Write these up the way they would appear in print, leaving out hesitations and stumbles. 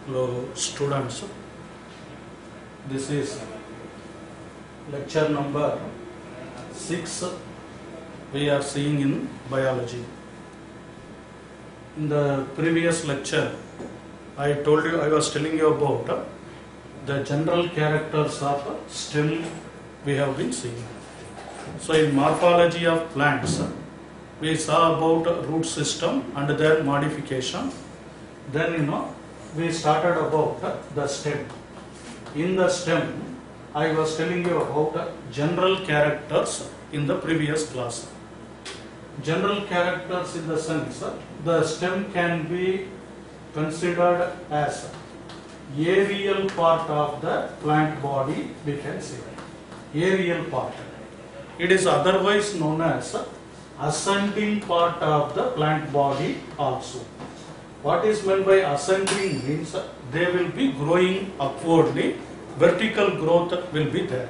Hello students, this is lecture number 6 we are seeing in biology. In the previous lecture I was telling you about the general characters of stem we have been seeing. So in morphology of plants we saw about root system and their modification. Then we started about the stem. In the stem, I was telling you about general characters in the previous class. General characters in the sense, the stem can be considered as aerial part of the plant body, we can say. Aerial part. It is otherwise known as ascending part of the plant body also. What is meant by ascending means they will be growing upwardly, vertical growth will be there.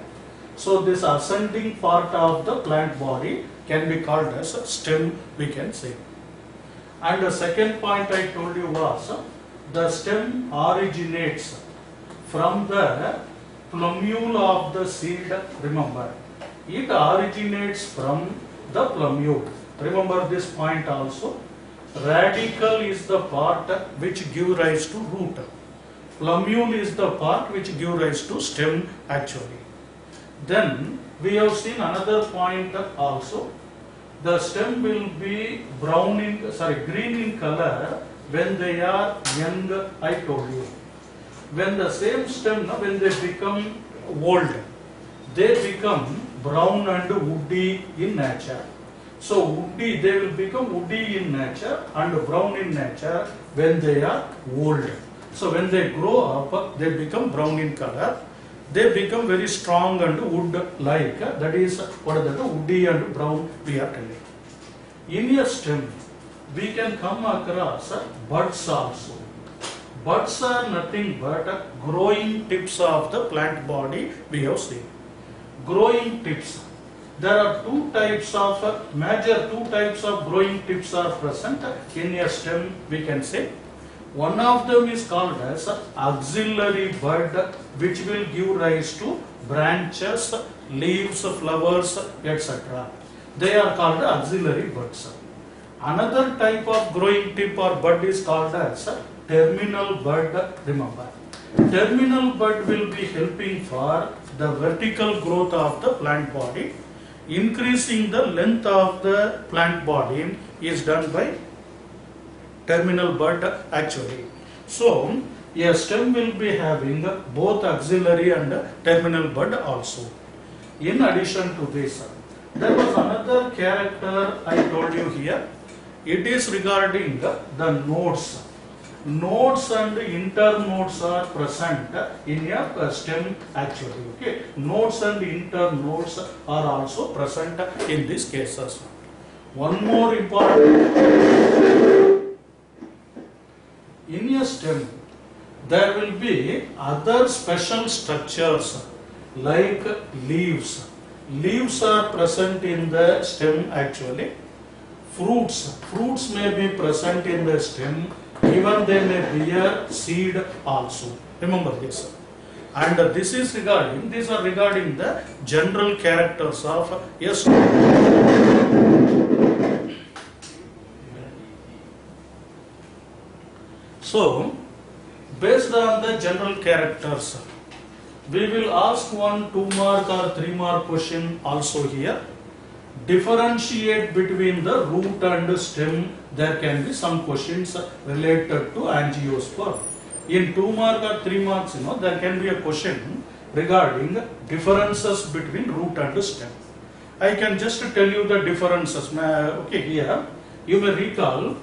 So this ascending part of the plant body can be called as stem, we can say. And the second point I told you was the stem originates from the plumule of the seed, remember. It originates from the plumule. Remember this point also. Radicle is the part which give rise to root. Plumule is the part which give rise to stem actually. Then we have seen another point also. The stem will be green in color when they are young, I told you. When the same stem, when they become old, they become brown and woody in nature. So woody, they will become woody in nature and brown in nature when they are old. So when they grow up, they become brown in color. They become very strong and wood-like. That is what is that woody and brown we are telling. In a stem, we can come across buds also. Buds are nothing but growing tips of the plant body we have seen. Growing tips. There are major two types of growing tips are present in a stem, we can say. One of them is called as axillary bud, which will give rise to branches, leaves, flowers, etc. They are called axillary buds. Another type of growing tip or bud is called as terminal bud, remember. Terminal bud will be helping for the vertical growth of the plant body. Increasing the length of the plant body is done by terminal bud actually. So a stem will be having both axillary and terminal bud also. In addition to this, there was another character I told you here. It is regarding the nodes. Nodes and internodes are present in a stem actually. Okay, nodes and internodes are also present in these cases. One more important, in a stem there will be other special structures like leaves. Leaves are present in the stem actually. Fruits may be present in the stem. Even they may bear seed also. Remember this. And these are regarding the general characters of a stem. So, based on the general characters, we will ask 1 2 mark or 3 mark question also here. Differentiate between the root and stem. There can be some questions related to angiosperm. In 2 mark or 3 marks, there can be a question regarding differences between root and stem. I can just tell you the differences. Okay, here you may recall,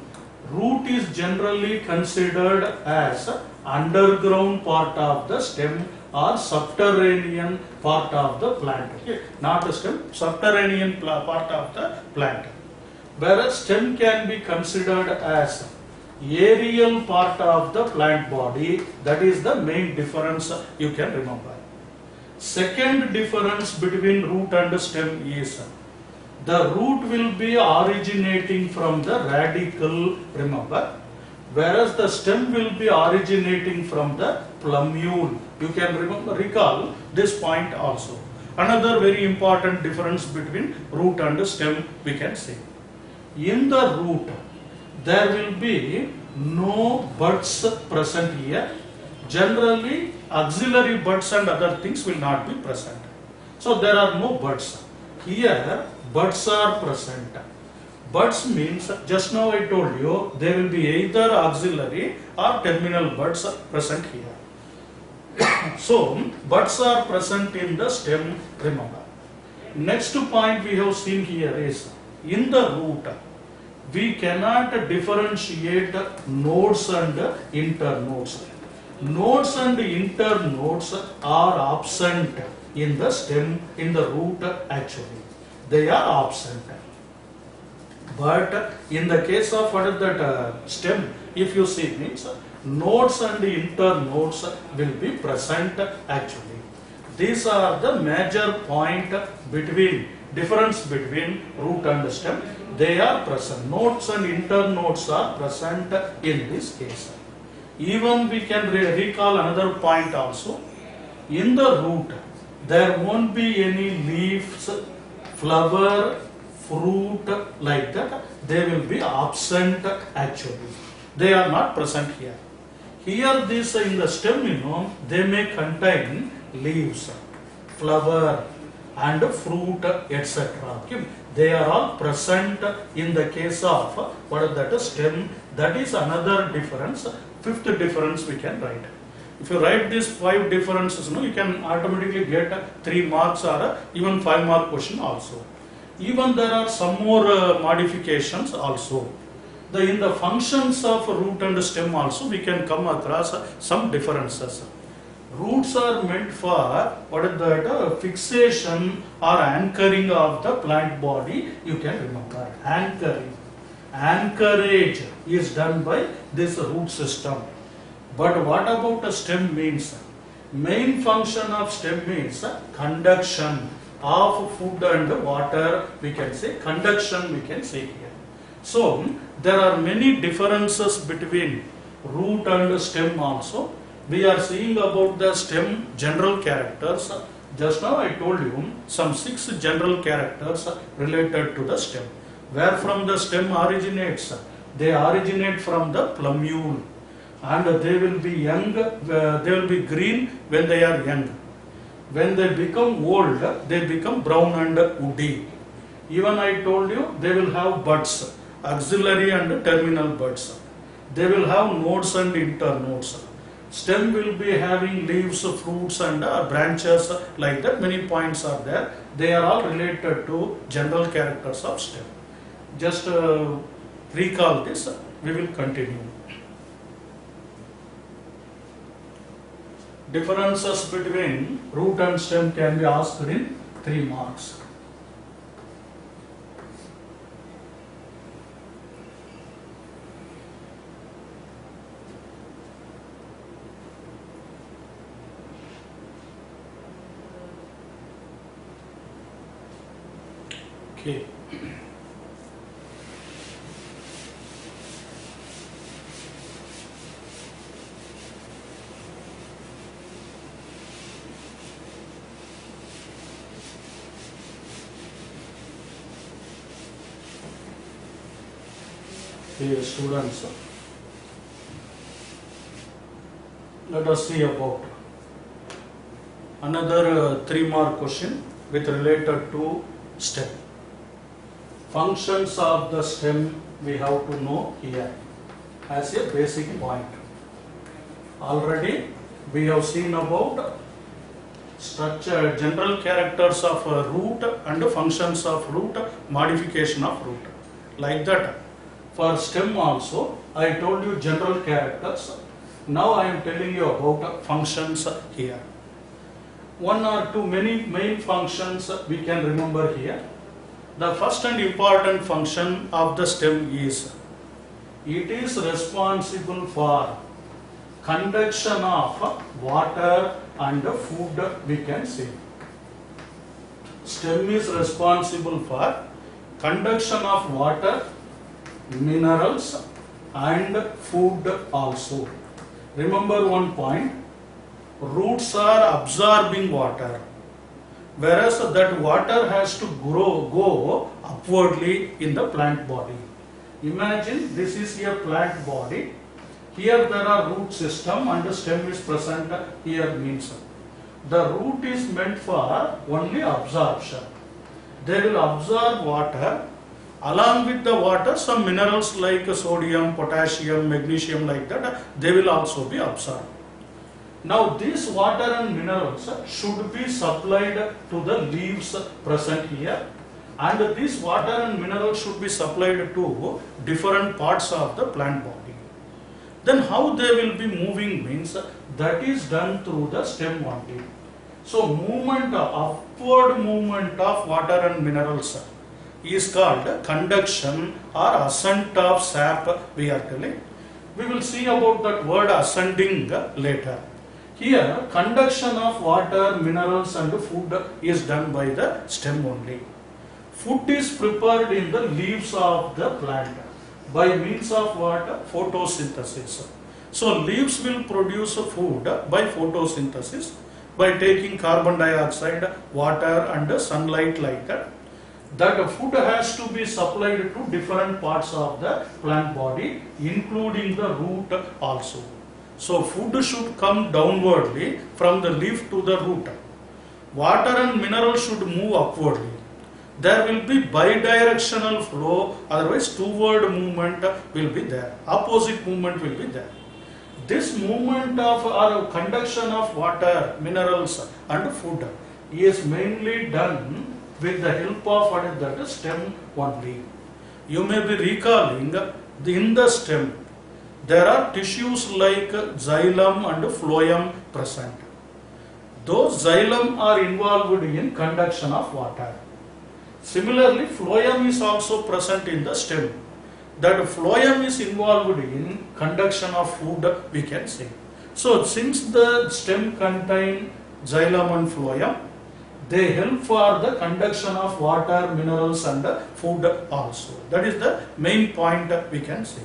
root is generally considered as underground part of the stem or subterranean part of the plant. Okay, not the stem, subterranean part of the plant. Whereas stem can be considered as aerial part of the plant body. That is the main difference you can remember. Second difference between root and stem is the root will be originating from the radicle, remember. whereas the stem will be originating from the plumule. You can recall this point also. Another very important difference between root and stem we can see. In the root, there will be no buds present here. Generally, auxiliary buds and other things will not be present. So there are no buds. Here, buds are present. Buds means, just now I told you, they will be either auxiliary or terminal buds present here. So, buds are present in the stem, remember. Next point we have seen here is, in the root, we cannot differentiate nodes and internodes. Nodes and internodes are absent in the stem, in the root actually. They are absent. But in the case of what is that stem, if you see, means nodes and internodes will be present actually. These are the major point between, difference between root and stem. They are present. Nodes and internodes are present in this case. Even we can recall another point also. In the root, there won't be any leaves, flower, fruit like that. They will be absent actually. They are not present here. Here this in the stem, they may contain leaves, flower and fruit, etc. They are all present in the case of what is that stem. That is another difference. Fifth difference we can write. If you write these 5 differences, you can automatically get 3 marks or even 5 mark question also. Even there are some more modifications also. In the functions of root and stem also we can come across some differences. Roots are meant for what is that fixation or anchoring of the plant body. You can remember anchoring. Anchorage is done by this root system. But what about the stem means? Main function of stem means conduction of food and water, we can say conduction we can say here. So there are many differences between root and stem also. We are seeing about the stem general characters. Just now I told you some 6 general characters related to the stem. Where from the stem originates? They originate from the plumule, and they will be young, they will be green when they are young. When they become old, they become brown and woody. Even I told you they will have buds, auxiliary and terminal buds. They will have nodes and internodes. Stem will be having leaves, fruits and branches like that. Many points are there. They are all related to general characters of stem. Just recall this. We will continue. Differences between root and stem can be asked in 3 marks. Okay. Dear students, let us see about another 3 mark question with related to stem. Functions of the stem we have to know here as a basic point. Already we have seen about structure, general characters of root and functions of root, modification of root. Like that. For stem also, I told you general characters. Now I am telling you about functions here. 1 or 2 many main functions we can remember here. The first and important function of the stem is, it is responsible for conduction of water and food, we can say. Stem is responsible for conduction of water, minerals and food also. Remember one point, roots are absorbing water, whereas that water has to go upwardly in the plant body. Imagine this is a plant body. Here there are root system and the stem is present here, means the root is meant for only absorption. They will absorb water. Along with the water, some minerals like sodium, potassium, magnesium, like that, they will also be absorbed. Now these water and minerals should be supplied to the leaves present here, and this water and minerals should be supplied to different parts of the plant body. Then how they will be moving means that is done through the stem only. So upward movement of water and minerals is called conduction or ascent of sap, we are telling. We will see about that word ascending later. Here conduction of water, minerals and food is done by the stem only. Food is prepared in the leaves of the plant by means of what? Photosynthesis. So leaves will produce food by photosynthesis by taking carbon dioxide, water and sunlight, like that. That food has to be supplied to different parts of the plant body, including the root also. So food should come downwardly from the leaf to the root. Water and minerals should move upwardly. There will be bidirectional flow, otherwise two-word movement will be there. Opposite movement will be there. This movement of or conduction of water, minerals and food is mainly done with the help of what is that? Stem only. You may be recalling in the stem there are tissues like xylem and phloem present. Those xylem are involved in conduction of water. Similarly, phloem is also present in the stem. That phloem is involved in conduction of food, we can say. So, since the stem contain xylem and phloem, they help for the conduction of water, minerals and food also. That is the main point we can say.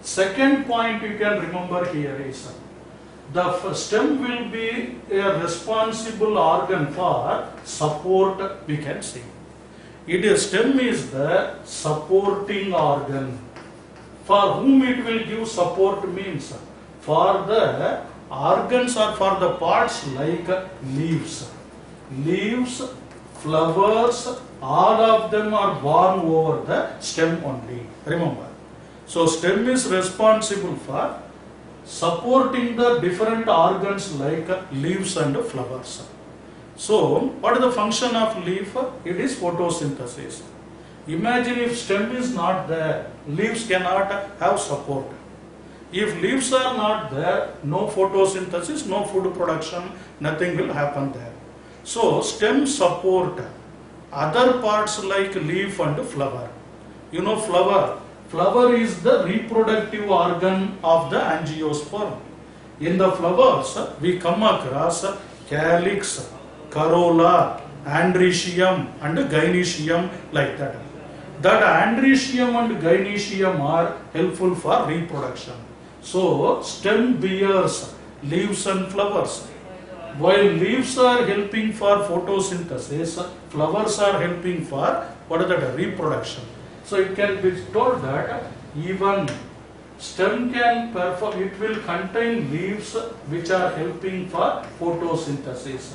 Second point you can remember here is the stem will be a responsible organ for support, we can say. Stem is the supporting organ. For whom it will give support means for the organs or for the parts like leaves. Leaves, flowers, all of them are born over the stem only. Remember. So stem is responsible for supporting the different organs like leaves and flowers. So, what is the function of leaf? It is photosynthesis. Imagine if stem is not there, leaves cannot have support. If leaves are not there, no photosynthesis, no food production, nothing will happen there. So, stem support other parts like leaf and flower. You know flower. Flower is the reproductive organ of the angiosperm. In the flowers, we come across calyx, corolla, androecium and gynoecium, like that. That androecium and gynoecium are helpful for reproduction. So, stem bears leaves and flowers. While leaves are helping for photosynthesis, flowers are helping for reproduction. So, it can be told that even stem can perform, it will contain leaves which are helping for photosynthesis.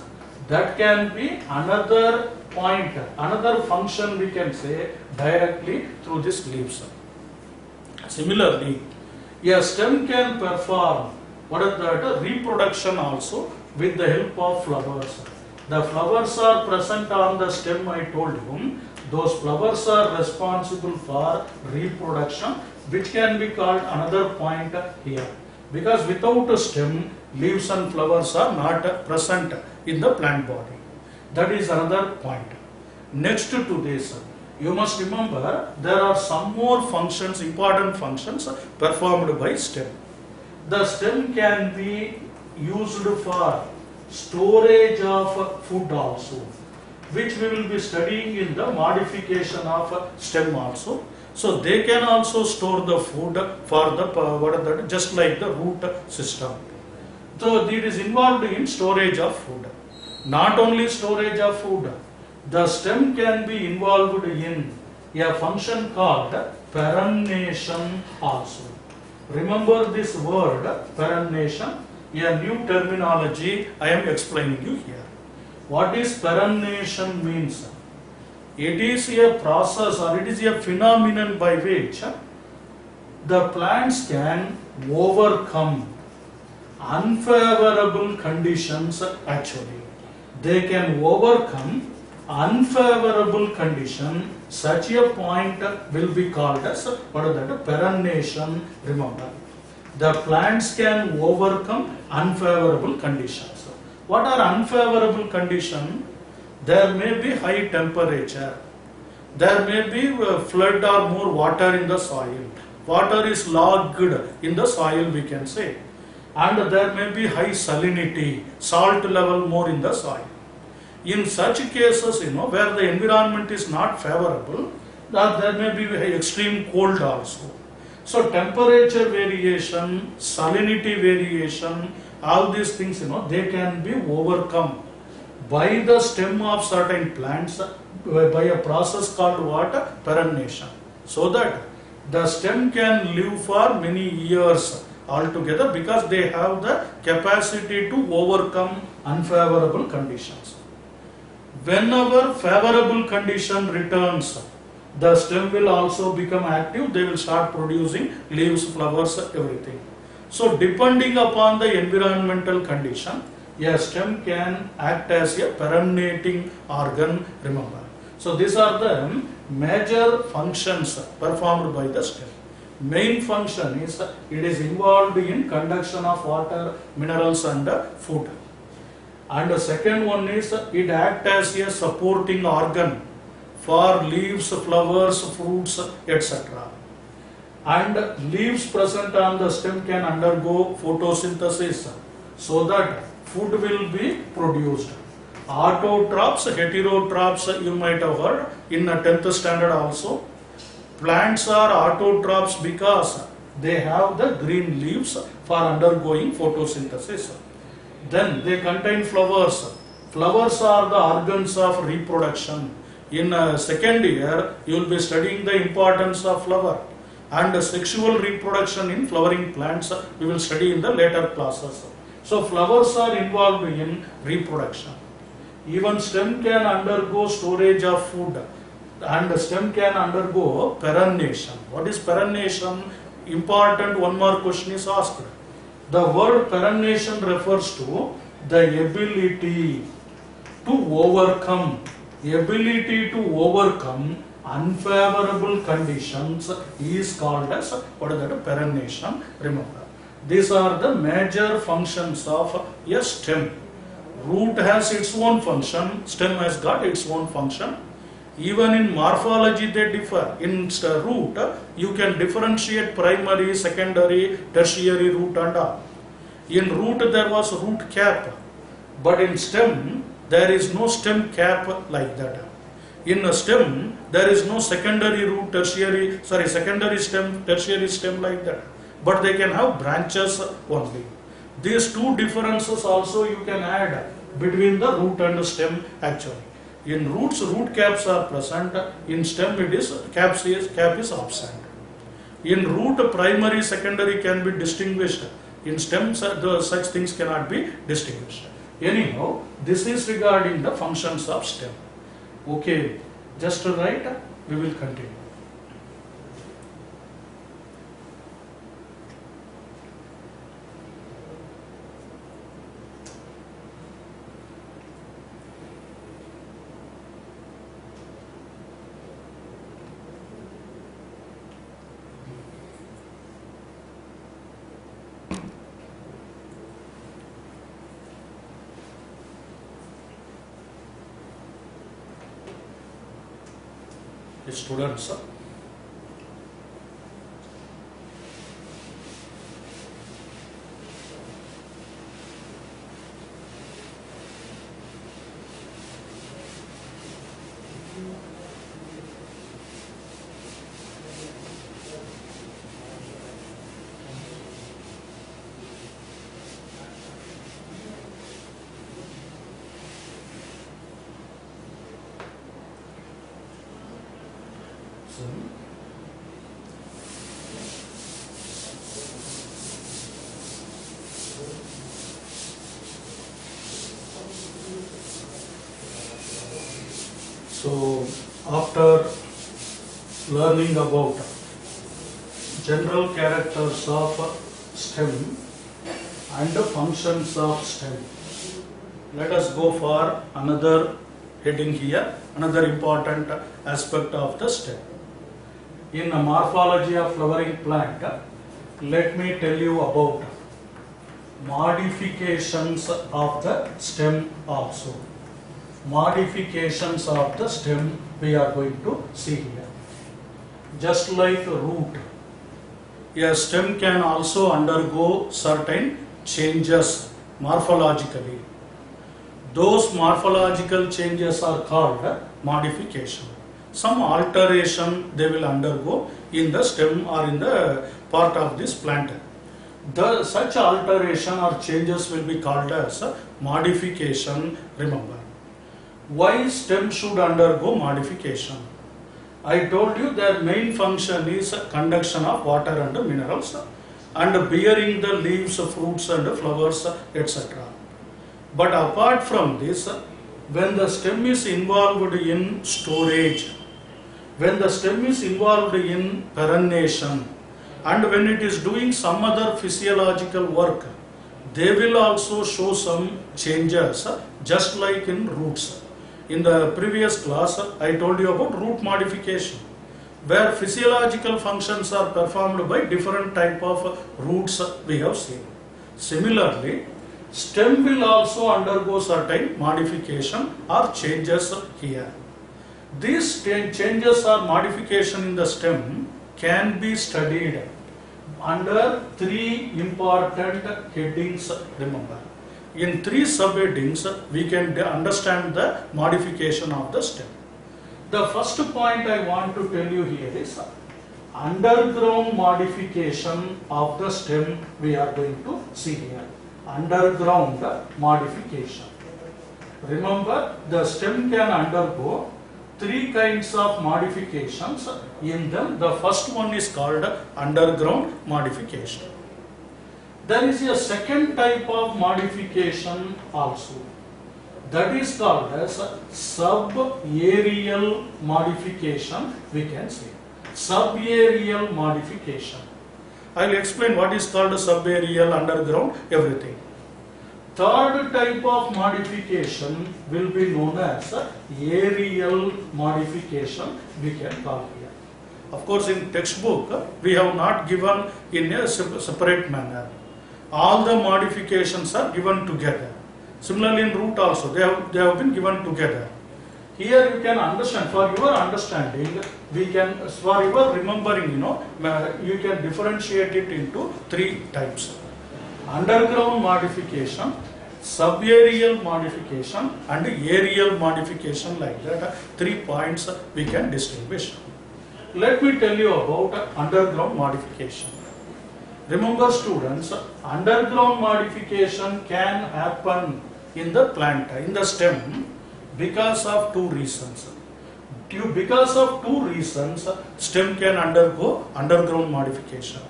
That can be another point, another function we can say directly through these leaves. Similarly, a stem can perform reproduction also with the help of flowers. The flowers are present on the stem, I told you. Those flowers are responsible for reproduction, which can be called another point here. Because without a stem, leaves and flowers are not present in the plant body. That is another point. Next to this, you must remember there are some more functions, important functions performed by stem. The stem can be used for storage of food also, which we will be studying in the modification of stem also. So they can also store the food for the what are that, just like the root system. So it is involved in storage of food. Not only storage of food, the stem can be involved in a function called perennation also. Remember this word perennation, a new terminology I am explaining you here. What is perennation means? It is a process or it is a phenomenon by which the plants can overcome unfavorable conditions actually. They can overcome unfavorable condition. Such a point will be called as what is that? Perennation. Remember, the plants can overcome unfavorable conditions. What are unfavorable conditions? There may be high temperature. There may be flood or more water in the soil. Water is logged in the soil, we can say. And there may be high salinity, salt level more in the soil. In such cases, where the environment is not favorable, that there may be extreme cold also. So temperature variation, salinity variation, all these things, they can be overcome by the stem of certain plants by a process called what? Perennation. So that the stem can live for many years altogether because they have the capacity to overcome unfavorable conditions. Whenever favorable condition returns, the stem will also become active. They will start producing leaves, flowers, everything. So depending upon the environmental condition, a stem can act as a perennating organ, remember. So these are the major functions performed by the stem. Main function is it is involved in conduction of water, minerals and food. And the second one is it acts as a supporting organ for leaves, flowers, fruits, etc. And leaves present on the stem can undergo photosynthesis so that food will be produced. Autotrophs, heterotrophs, you might have heard in the 10th standard also. Plants are autotrophs because they have the green leaves for undergoing photosynthesis. Then they contain flowers. Flowers are the organs of reproduction. In second year, you will be studying the importance of flower. And sexual reproduction in flowering plants, we will study in the later classes. So flowers are involved in reproduction. Even stem can undergo storage of food and stem can undergo perennation. What is perennation? Important, one more question is asked. The word perennation refers to the ability to overcome unfavorable conditions is called as what is that? Perennation. Remember, these are the major functions of a stem. Root has its own function, stem has got its own function. Even in morphology they differ. In root, you can differentiate primary, secondary, tertiary root and all. In root there was root cap, but in stem there is no stem cap like that. In a stem there is no secondary root, secondary stem, tertiary stem like that. But they can have branches only. These two differences also you can add between the root and stem actually. In roots, root caps are present. In stem, it is cap is absent. In root, primary, secondary can be distinguished. In stems, such things cannot be distinguished. Anyhow, this is regarding the functions of stem. Okay, just to write, we will continue. Students, So after learning about general characters of stem and the functions of stem, let us go for another heading here, another important aspect of the stem. In the morphology of flowering plant, let me tell you about modifications of the stem also. Modifications of the stem we are going to see here. Just like a root, a stem can also undergo certain changes morphologically. Those morphological changes are called modification. Some alteration they will undergo in the stem or in the part of this plant. Such alteration or changes will be called as modification. Remember, why stem should undergo modification? I told you their main function is conduction of water and minerals and bearing the leaves, fruits and flowers, etc. But apart from this, when the stem is involved in storage, when the stem is involved in perennation, and when it is doing some other physiological work, they will also show some changes, just like in roots. In the previous class, I told you about root modification, where physiological functions are performed by different type of roots we have seen. Similarly, stem will also undergo certain modification or changes here. These changes or modification in the stem can be studied under three important headings. Remember, in three subheadings we can understand the modification of the stem. The first point I want to tell you here is underground modification of the stem we are going to see here. Underground modification. Remember, the stem can undergo three kinds of modifications. In them, the first one is called underground modification. There is a second type of modification also. That is called as subaerial modification, we can say. Subaerial modification. I will explain what is called subaerial, underground, everything. Third type of modification will be known as aerial modification, we can call here. Of course, in textbook, we have not given in a separate manner. All the modifications are given together. Similarly, in root also, they have been given together. Here you can understand, for your understanding, for your remembering, you can differentiate it into three types. Underground modification, subaerial modification and aerial modification, like that. 3 points we can distinguish. Let me tell you about underground modification. Remember students, underground modification can happen in the plant, in the stem, because of two reasons. Because of two reasons, stem can undergo underground modification.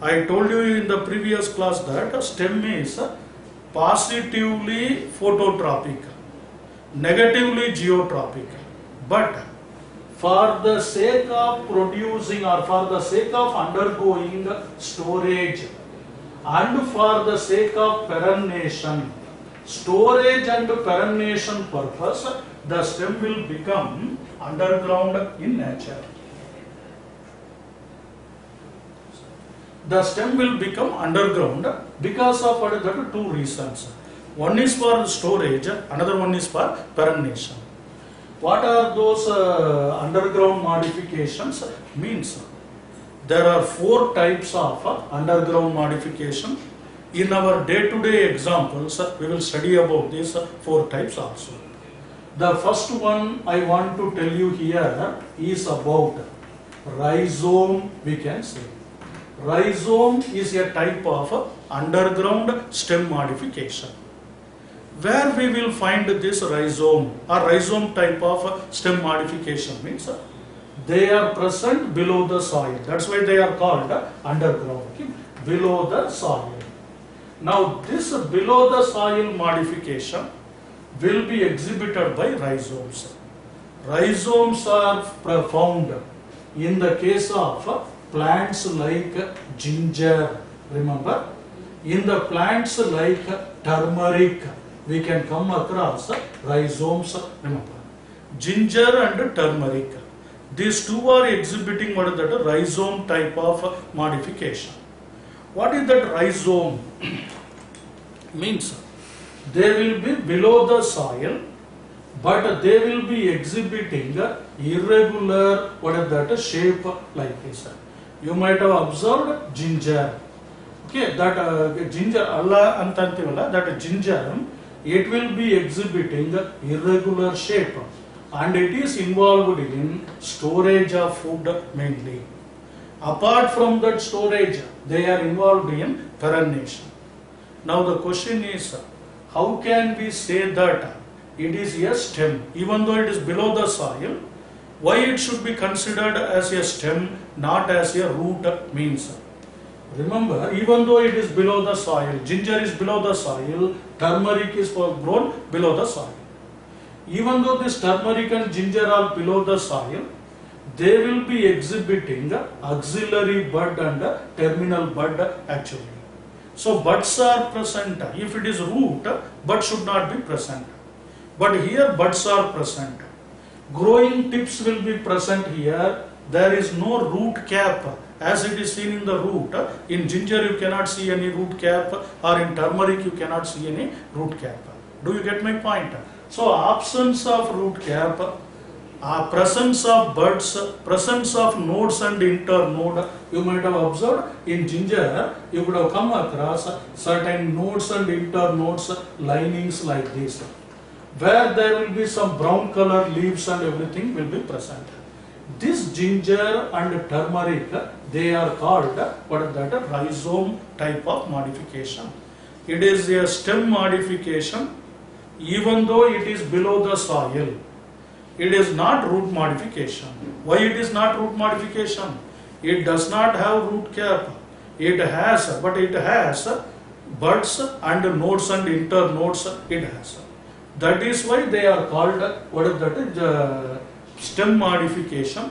I told you in the previous class that stem is positively phototropic, negatively geotropic. But for the sake of producing or for the sake of undergoing storage and for the sake of perennation, storage and perennation purpose, the stem will become underground in nature. The stem will become underground because of what? Two reasons. One is for storage, another one is for perennation. What are those underground modifications? Means there are 4 types of underground modification. In our day-to-day examples, we will study about these 4 types also. The first one I want to tell you here is about rhizome, we can say. Rhizome is a type of underground stem modification. Where we will find this rhizome or rhizome type of stem modification? Means they are present below the soil. That's why they are called underground, below the soil. Now this below the soil modification will be exhibited by rhizomes. Rhizomes are found in the case of plants like ginger. Remember, in the plants like turmeric, we can come across rhizomes. Remember, ginger and turmeric. These two are exhibiting what is that? Rhizome type of modification. What is that rhizome? Means they will be below the soil, but they will be exhibiting irregular what is that shape like this. You might have observed ginger. Okay, that ginger Allah antantivalla, that ginger, it will be exhibiting irregular shape, and it is involved in storage of food mainly. Apart from that storage, they are involved in perenniation. Now the question is, how can we say that it is a stem, even though it is below the soil? Why it should be considered as a stem, not as a root means? Remember, even though it is below the soil, ginger is below the soil, turmeric is grown below the soil. Even though this turmeric and ginger are below the soil, they will be exhibiting axillary bud and terminal bud actually. So buds are present. If it is root, bud should not be present. But here buds are present. Growing tips will be present here. There is no root cap as it is seen in the root. In ginger you cannot see any root cap, or in turmeric you cannot see any root cap. Do you get my point? So absence of root cap, presence of buds, presence of nodes and internode. You might have observed in ginger, you could have come across certain nodes and internodes linings like this, where there will be some brown color leaves and everything will be present. This ginger and turmeric, they are called what is that? Rhizome type of modification. It is a stem modification, even though it is below the soil. It is not root modification. Why it is not root modification? It does not have root cap. It has buds and nodes and internodes. It has. That is why they are called what is that? Stem modification.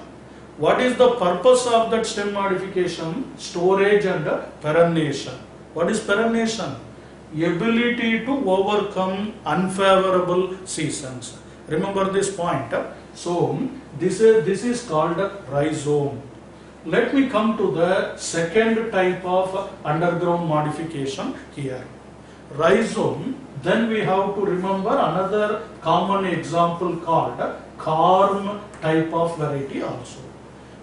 What is the purpose of that stem modification? Storage and perenniation. What is perenniation? Ability to overcome unfavorable seasons. Remember this point. So this is called rhizome. Let me come to the second type of underground modification here. Rhizome. Then we have to remember another common example called carm type of variety also.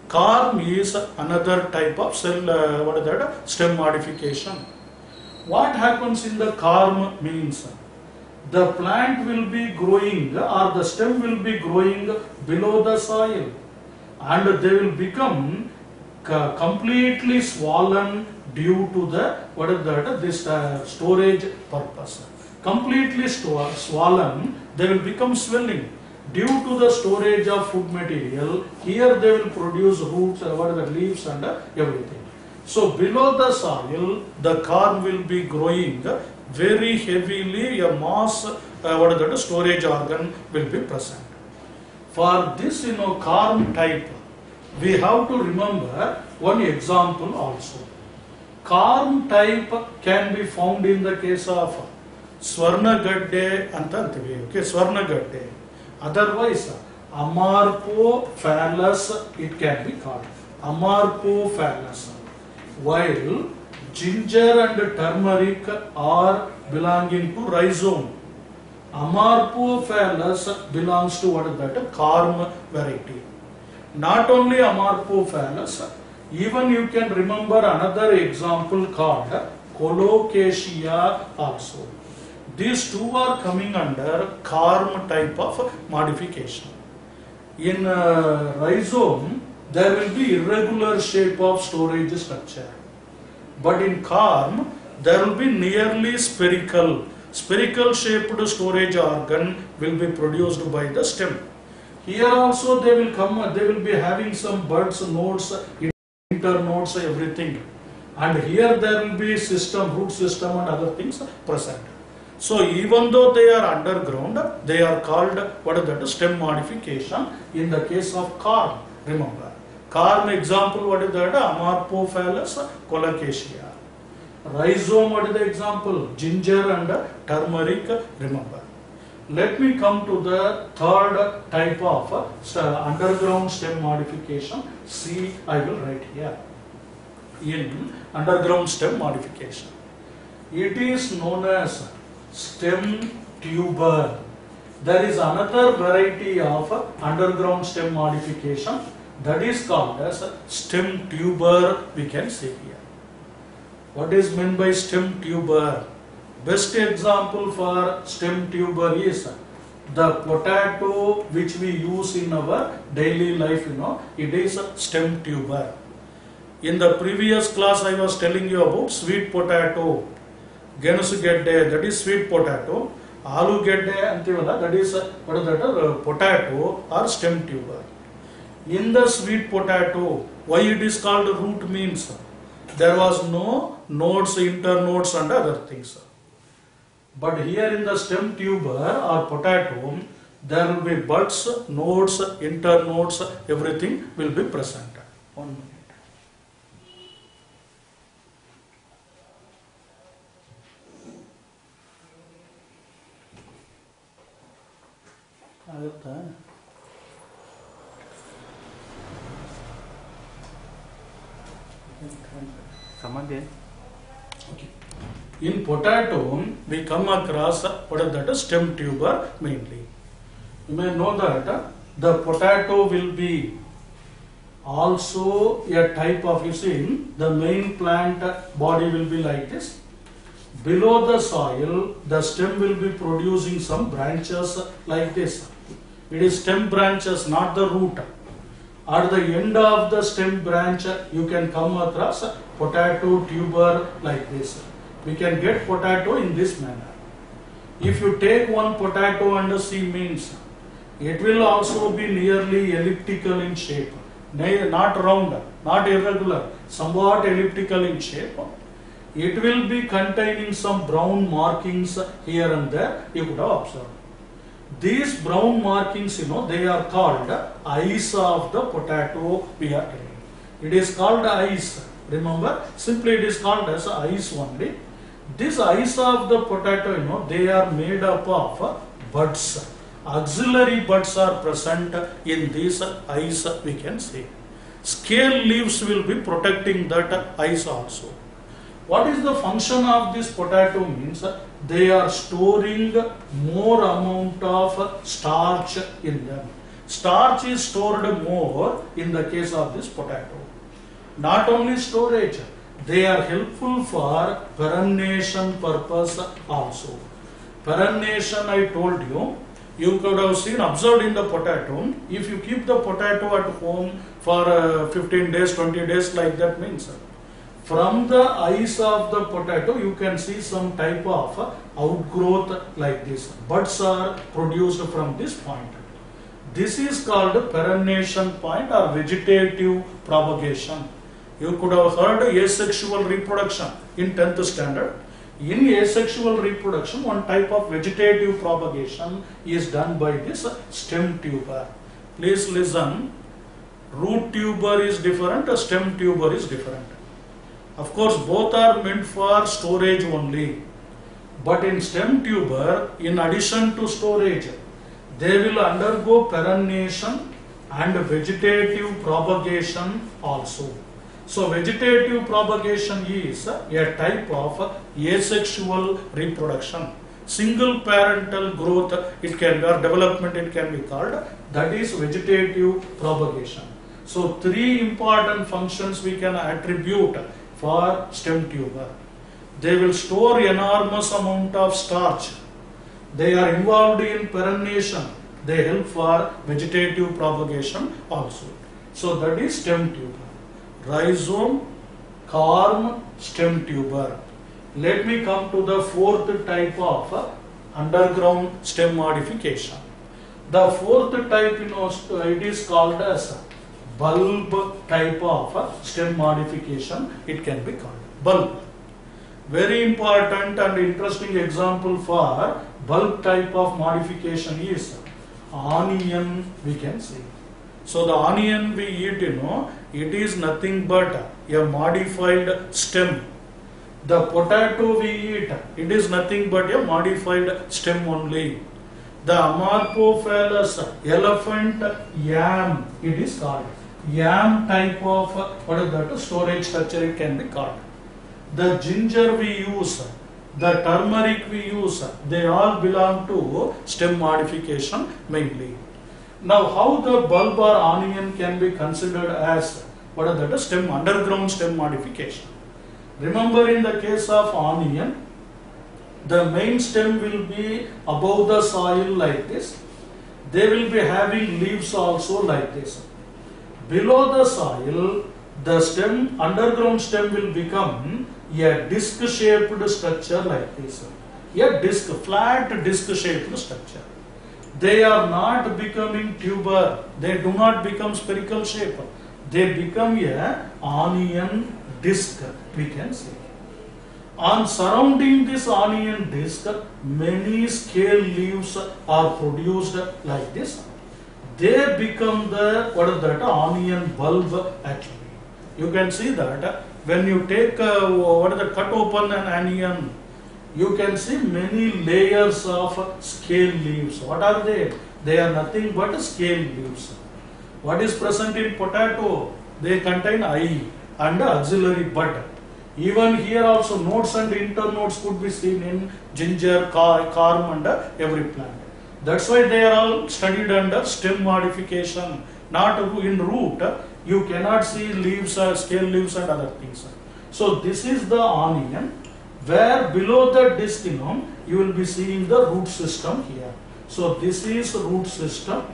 Carm is another type of cell, what is that? Stem modification. What happens in the carm means the plant will be growing, or the stem will be growing below the soil, and they will become completely swollen due to the what is that? This storage purpose. Completely swollen, they will become swelling due to the storage of food material. Here they will produce roots, what are the leaves and everything. So below the soil, the corn will be growing very heavily. A mass, what is that? Storage organ will be present. For this, corn type, we have to remember one example also. Corn type can be found in the case of Swarnagadde antantivi. Okay, Swarnagadde. Otherwise, Amorphophallus it can be called. Amorphophallus. While ginger and turmeric are belonging to rhizome, Amorphophallus belongs to what is that? Carm variety. Not only Amorphophallus, even you can remember another example called Colocasia also. These two are coming under carm type of modification. In rhizome, there will be irregular shape of storage structure. But in carm, there will be nearly spherical shaped storage organ will be produced by the stem. Here also they will be having some buds, nodes, internodes, everything. And here there will be root system and other things present. So even though they are underground, they are called what is that? Stem modification. In the case of corn, remember, corn example what is that? Amorphophallus colocasia. Rhizome, what is the example? Ginger and turmeric, remember. Let me come to the third type of underground stem modification. See, I will write here. In underground stem modification, it is known as stem tuber. There is another variety of underground stem modification that is called as stem tuber, we can say here. What is meant by stem tuber? Best example for stem tuber is the potato which we use in our daily life, it is a stem tuber. In the previous class I was telling you about sweet potato, Genusugedde, that is sweet potato, Alugedde antivala, that is what is that? Potato or stem tuber. In the sweet potato, why it is called root means there was no nodes, internodes and other things. But here in the stem tuber or potato, there will be buds, nodes, internodes, everything will be present. 1 minute. Okay. In potato, we come across what is that? Stem tuber mainly. You may know that the potato will be also a type of, you see, the main plant body will be like this. Below the soil, the stem will be producing some branches like this. It is stem branches, not the root. At the end of the stem branch, you can come across potato tuber like this. We can get potato in this manner. If you take one potato and see means, it will also be nearly elliptical in shape. Not round, not irregular, somewhat elliptical in shape. It will be containing some brown markings here and there, you could have observed. These brown markings, they are called eyes of the potato we are telling. It is called eyes. Remember, simply it is called as eyes only. These eyes of the potato, they are made up of buds. Auxiliary buds are present in these eyes, we can say. Scale leaves will be protecting that eyes also. What is the function of this potato means? They are storing more amount of starch in them. Starch is stored more in the case of this potato. Not only storage, they are helpful for perennation purpose also. Perennation, I told you, you could have seen, observed in the potato, if you keep the potato at home for 15 days, 20 days like that means, from the eyes of the potato, you can see some type of outgrowth like this. Buds are produced from this point. This is called perennation point or vegetative propagation. You could have heard asexual reproduction in 10th standard. In asexual reproduction, one type of vegetative propagation is done by this stem tuber. Please listen. Root tuber is different, stem tuber is different. Of course, both are meant for storage only. But in stem tuber, in addition to storage, they will undergo perennation and vegetative propagation also. So, vegetative propagation is a type of asexual reproduction. Single parental growth, it can be, or development it can be called, that is vegetative propagation. So, three important functions we can attribute for stem tuber. They will store enormous amount of starch. They are involved in perennation. They help for vegetative propagation also. So that is stem tuber. Rhizome, corm, stem tuber. Let me come to the fourth type of underground stem modification. The fourth type, it is called as bulb type of stem modification. It can be called bulb. Very important and interesting example for bulb type of modification is onion, we can see. So the onion we eat, it is nothing but a modified stem. The potato we eat, it is nothing but a modified stem only. The Amorphophallus elephant yam, it is called. Yam type of, what is that, storage structure it can be called. The ginger we use, the turmeric we use, they all belong to stem modification mainly. Now how the bulb or onion can be considered as, what is that, stem, underground stem modification. Remember, in the case of onion, the main stem will be above the soil like this. They will be having leaves also like this. Below the soil, the stem, underground stem will become a disc shaped structure like this. A disc, flat disc shaped structure. They are not becoming tuber. They do not become spherical shape. They become a onion disc, we can say. On surrounding this onion disc, many scale leaves are produced like this. They become the, what is that, onion bulb actually. You can see that when you take, what is the, cut open an onion, you can see many layers of scale leaves. What are they? They are nothing but scale leaves. What is present in potato? They contain eye and auxiliary bud. Even here also nodes and internodes could be seen in ginger, carm and every plant. That's why they are all studied under stem modification. Not in root, you cannot see leaves, scale leaves and other things. So this is the onion, where below the disc, you will be seeing the root system here. So this is root system,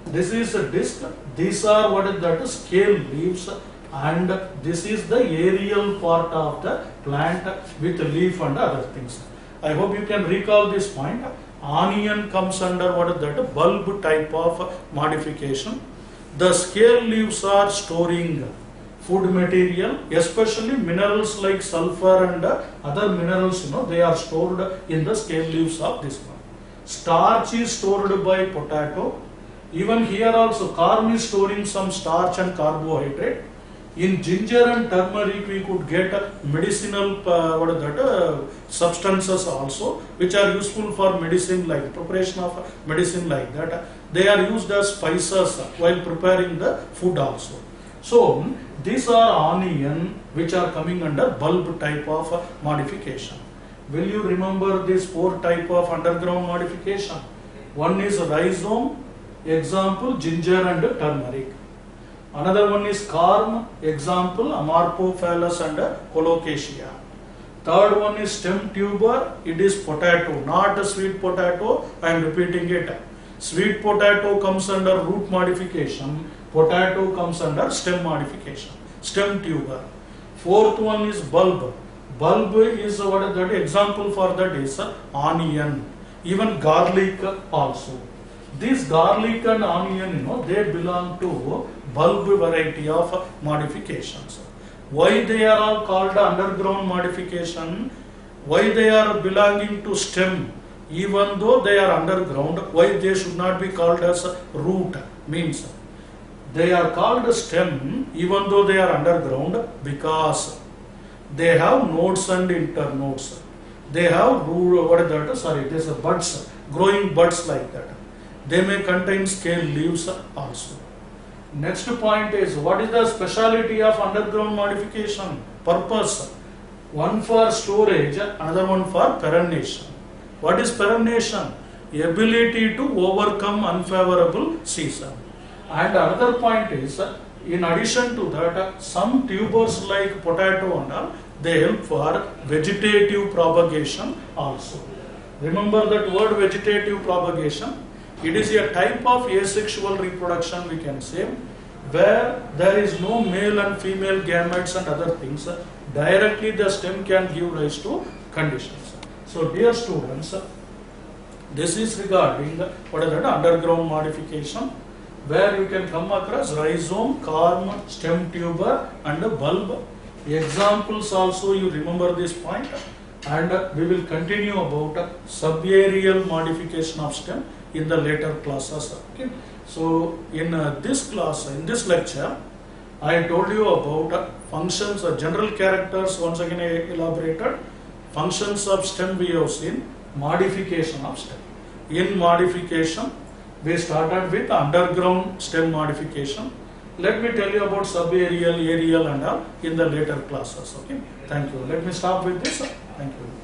this is a disc, these are, what is that, scale leaves, and this is the aerial part of the plant with leaf and other things. I hope you can recall this point. Onion comes under, what is that, bulb type of modification. The scale leaves are storing food material, especially minerals like sulfur and other minerals, they are stored in the scale leaves of this one. Starch is stored by potato. Even here also, corn is storing some starch and carbohydrate. In ginger and turmeric, we could get medicinal substances also, which are useful for medicine, like preparation of medicine like that. They are used as spices while preparing the food also. So these are onion which are coming under bulb type of modification. Will you remember these 4 type of underground modification? One is rhizome, example ginger and turmeric. Another one is carm, example Amorphophallus and Colocasia. Third one is stem tuber, it is potato, not a sweet potato, I am repeating it. Sweet potato comes under root modification, potato comes under stem modification, stem tuber. Fourth one is bulb. Bulb is, what is that, example for that is onion, even garlic also. This garlic and onion, they belong to bulb variety of modifications. Why they are all called underground modification? Why they are belonging to stem? Even though they are underground, why they should not be called as root? Means they are called stem even though they are underground because they have nodes and internodes. They have, what is that? Sorry, there's a buds, growing buds like that. They may contain scale leaves also. Next point is, what is the speciality of underground modification? Purpose. One for storage, another one for perennation. What is perennation? Ability to overcome unfavorable season. And another point is, in addition to that, some tubers like potato and all, they help for vegetative propagation also. Remember that word vegetative propagation? It is a type of asexual reproduction, we can say, where there is no male and female gametes and other things. Directly the stem can give rise to conditions. So dear students, this is regarding what is that underground modification, where you can come across rhizome, carm, stem tuber and bulb. Examples also, you remember this point. and we will continue about subaerial modification of stem in the later classes. Okay. So in this class, in this lecture, I told you about functions, general characters. Once again I elaborated. Functions of stem we have seen, modification of stem. In modification, we started with underground stem modification. Let me tell you about subaerial, aerial and all in the later classes. Okay. Thank you. Let me stop with this. Thank you.